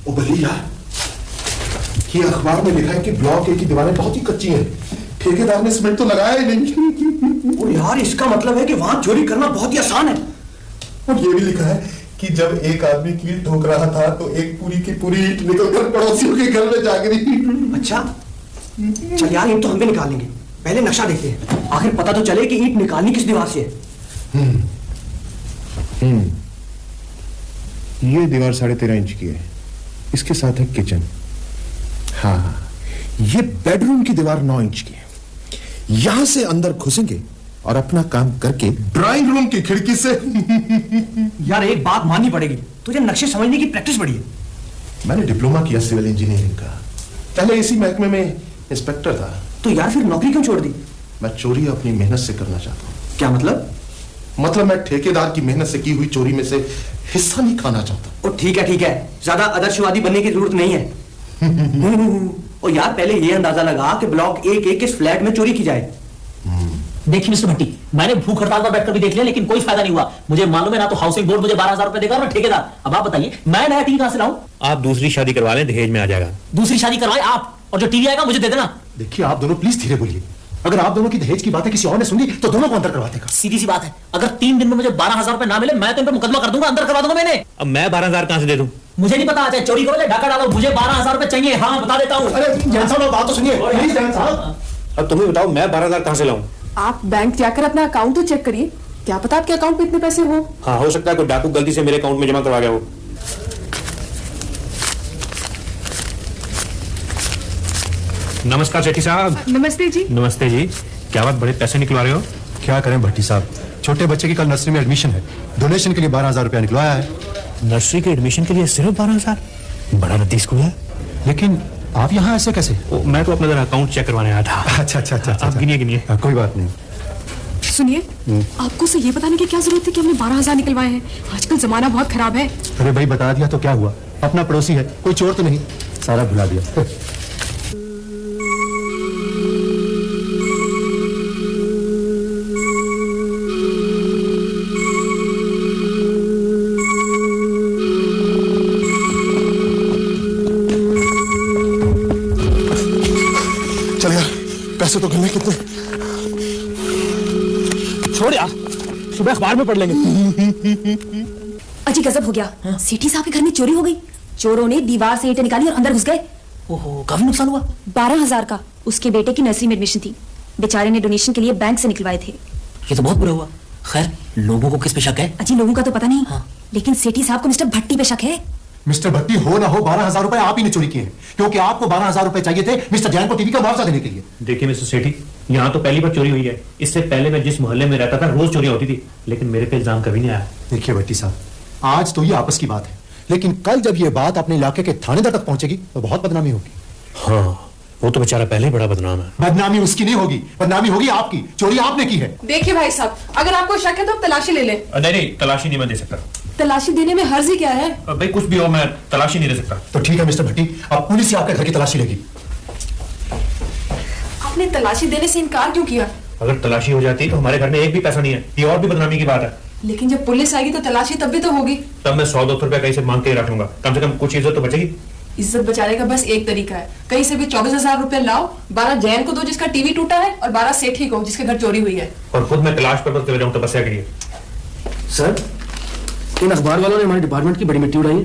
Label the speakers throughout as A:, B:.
A: ओ बल्ली यार, ये अखबार में लिखा है कि ब्लॉक ए की दीवारें बहुत ही कच्ची हैं। ठेकेदार ने सीमेंट तो लगाया ही नहीं।
B: और यार इसका मतलब है कि वहां चोरी करना बहुत ही आसान है।
A: और ये भी लिखा है कि जब एक आदमी कील ठोक रहा था तो एक पूरी की पूरी ईंट निकलकर पड़ोसियों के घर में जा गिरी।
B: अच्छा चल यार, ईंट तो हम भी निकाल लेंगे, पहले नक्शा देखते हैं, आखिर पता तो चले कि ईंट निकालनी किस दीवार से है।
A: ये दीवार 13.5 इंच की है, इसके साथ है किचन। हाँ, ये बेडरूम की दीवार 9 इंच की है। यहां से अंदर घुसेंगे और अपना काम करके ड्राइंग रूम की खिड़की से।
B: यार एक बात माननी पड़ेगी, तुझे नक्शे समझने की प्रैक्टिस बड़ी है।
A: मैंने डिप्लोमा किया सिविल इंजीनियरिंग का, पहले इसी महकमे में इंस्पेक्टर था।
B: तो यार फिर नौकरी क्यों छोड़ दी?
A: मैं चोरी अपनी मेहनत से करना चाहता हूँ।
B: क्या मतलब?
A: मतलब मैं ठेकेदार की मेहनत से की हुई चोरी में से हिस्सा नहीं खाना चाहता।
B: ओ ठीक है, ज्यादा आदर्शवादी बनने की जरूरत नहीं है। और यार पहले ये अंदाजा लगा कि ब्लॉक ए के किस फ्लैट में चोरी की जाए।
C: देखिए मिस्टर भट्टी, मैंने भूख हड़ताल पर बैठकर भी देख लिया, लेकिन कोई फायदा नहीं हुआ। मुझे मालूम है ना तो हाउसिंग बोर्ड मुझे 12,000 रुपए देगा और मैं ठेकेदार। अब आप बताइए मैं नया टीवी कहां से लाऊं?
D: आप दूसरी शादी करवा लें, दहेज में आ जाएगा।
C: दूसरी शादी करवाएं आप, और जो टीवी आएगा मुझे दे देना।
A: देखिए आप दोनों प्लीज धीरे बोलिए। अगर आप दोनों की दहेज की बातें किसी और ने सुनी तो दोनों को अंदर करवा देगा।
C: सीधी सी बात है, अगर 3 दिन में मुझे 12,000 रुपए ना मिले मैं तो इन पर मुकदमा कर दूंगा, अंदर करवा दूंगा मैंने।
D: अब मैं 12,000 कहां से दे दूं?
C: मुझे नहीं पता, चाहे चोरी करो या ढाका डालो, मुझे 12,000 रुपए चाहिए। हाँ बता देता हूँ।
A: अरे जैन साहब बात तो सुनिए प्लीज। जैन साहब
D: अब तुम ही बताओ मैं 12,000 कहां से लाऊं?
E: आप बैंक जाकर अपना अकाउंट तो चेक करिए, क्या पता आपके अकाउंट में इतने पैसे हो।
D: हाँ हो सकता है कोई डाकू गलती से मेरे अकाउंट में जमा करवा गया हो। नमस्कार सेठी साहब।
E: नमस्ते जी।
D: नमस्ते जी, क्या बात बड़े पैसे निकलवा रहे हो?
F: क्या करें भट्टी साहब, छोटे बच्चे की कल नर्सरी में एडमिशन है, डोनेशन के लिए 12,000 रुपया निकलवाया है।
D: नर्सरी के एडमिशन के लिए सिर्फ 12,000? बड़ा रद्दी स्कूल है।
F: लेकिन आप यहाँ ऐसे कैसे?
D: मैं तो अपना जरा अकाउंट चेक करवाने आया था।
F: अच्छा
D: आप गिनिए।
F: कोई बात नहीं।
E: सुनिए, आपको उसे ये बताने की क्या जरूरत थी कि हमने 12,000 निकलवाए हैं? आजकल जमाना बहुत खराब है।
F: अरे भाई बता दिया तो क्या हुआ, अपना पड़ोसी है, कोई चोर तो नहीं, सारा भुला दिया।
A: चल यार, पैसे तो गिनने कितने।
D: छोड़ यार, सुबह अखबार में पढ़ लेंगे।
G: अजी गजब हो गया, सेठी साहब के घर में चोरी हो गई। चोरों ने दीवार से ईंटें निकाली और अंदर घुस गए।
C: ओहो, काफी नुकसान हुआ।
G: 12,000 का उसके बेटे की नर्सरी में एडमिशन थी, बेचारे ने डोनेशन के लिए बैंक से निकलवाए थे।
C: ये तो बहुत बुरा हुआ। खैर लोगों को किस पे शक है?
G: अजी लोगों का तो पता नहीं। हाँ। लेकिन सेठी साहब को मिस्टर भट्टी पे शक है।
F: मिस्टर भट्टी हो ना हो 12,000 रुपए आप ही ने चोरी किए हैं, क्योंकि आपको 12,000 रुपए चाहिए थे मिस्टर जैन को टीवी का मुआवजा देने के लिए।
D: देखिए मिस्टर सेठी, यहाँ तो पहली बार चोरी हुई है। इससे पहले मैं जिस मोहल्ले में रहता था रोज चोरियां होती थी, लेकिन मेरे पे इल्जाम कभी नहीं आया।
F: देखिए भट्टी साहब, आज तो ये आपस की बात है, लेकिन कल जब ये बात अपने इलाके के थानेदार तक पहुंचेगी तो बहुत बदनामी होगी।
D: हाँ, वो तो बेचारा पहले ही बड़ा बदनाम है।
F: बदनामी उसकी नहीं होगी, बदनामी होगी आपकी। चोरी आपने की है।
E: देखिए भाई साहब, अगर आपको शक है तो आप तलाशी ले लें।
D: नहीं, तलाशी नहीं मैं दे सकता।
E: तलाशी देने में हर्ज ही क्या है?
D: भाई कुछ भी हो, मैं तलाशी नहीं दे सकता।
F: तो ठीक है मिस्टर भट्टी, अब पुलिस ही आपके घर की तलाशी लेगी।
E: आपने तलाशी देने से इनकार क्यों किया?
D: अगर तलाशी हो जाती तो हमारे घर में एक भी पैसा नहीं है, ये और भी बदनामी की बात है।
E: लेकिन जब पुलिस आएगी तो तलाशी तब भी तो होगी।
D: तब मैं 100-200 रुपया कहीं से मांग के रख लूंगा, कम से कम कुछ इज्जत तो बचेगी।
E: इज्जत बचाने का बस एक तरीका है, कहीं से भी 24,000 रुपए लाओ, 12 जैन को दो जिसका टीवी टूटा है और 12 सेठी को जिसके घर चोरी हुई है।
D: और खुद मैं तलाश पर चले जाऊं तपस्या के लिए।
B: सर, इन अखबार वालों ने हमारे डिपार्टमेंट की बड़ी मिट्टी उड़ाई है।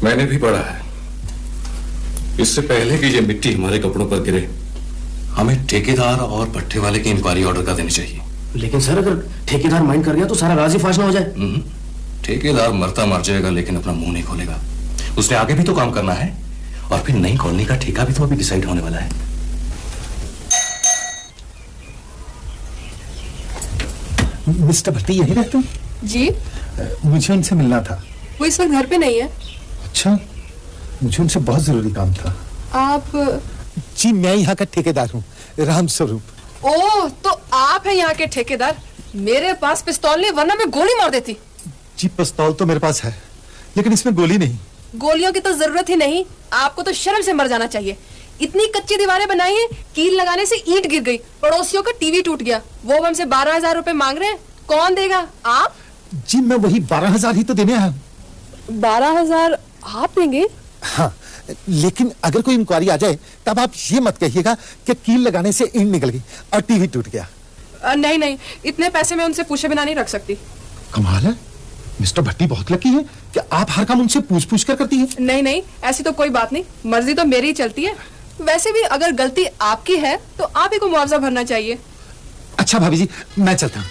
H: मैंने भी पढ़ा है। इससे पहले कि ये मिट्टी हमारे कपड़ों पर गिरे, हमें ठेकेदार और भट्टे वाले की इंक्वायरी ऑर्डर कर देनी चाहिए।
B: लेकिन सर, अगर ठेकेदार माइंड कर गया तो सारा राज ही फाश ना हो जाए।
H: ठेकेदार मरता मर जाएगा लेकिन अपना मुंह नहीं खोलेगा। उसने आगे भी तो काम करना है, और फिर नई कॉलोनी का ठेका भी तो अभी डिसाइड होने वाला है।
F: मिस्टर भट्टी यही रहते हैं?
E: जी,
F: मुझे उनसे मिलना था।
E: वो इस वक्त घर पे नहीं है।
F: अच्छा, मुझे उनसे बहुत जरूरी काम था।
E: आप?
F: जी मैं यहाँ का ठेकेदार हूँ, राम स्वरूप।
E: ओह, तो आप हैं यहाँ के ठेकेदार। मेरे पास पिस्तौल नहीं, वरना मैं गोली मार देती।
F: जी पिस्तौल तो मेरे पास है, लेकिन इसमें गोली नहीं।
E: गोलियों की तो जरूरत ही नहीं, आपको तो शर्म से मर जाना चाहिए। इतनी कच्ची दीवारें बनाई हैं, कील लगाने से ईंट गिर गई, पड़ोसियों का टीवी टूट गया, वो हमसे 12,000 रुपए मांग रहे हैं। कौन देगा? आप?
F: जी मैं वही 12,000 ही तो देने आया हूँ।
E: 12,000 आप देंगे?
F: हाँ, लेकिन अगर कोई इंक्वायरी आ जाए तब आप ये मत कहिएगा कि कील लगाने से ईंट निकल गई और टीवी टूट गया।
E: नहीं नहीं, इतने पैसे मैं उनसे पूछे बिना नहीं रख सकती।
F: कमाल है, मिस्टर भट्टी बहुत लकी है कि आप हर काम उनसे पूछ पूछ कर करती हैं।
E: नहीं नहीं, ऐसी तो कोई बात नहीं, मर्जी तो मेरी ही चलती है। वैसे भी अगर गलती आपकी है तो आप ही को मुआवजा भरना चाहिए।
F: अच्छा भाभी जी, मैं चलता हूँ।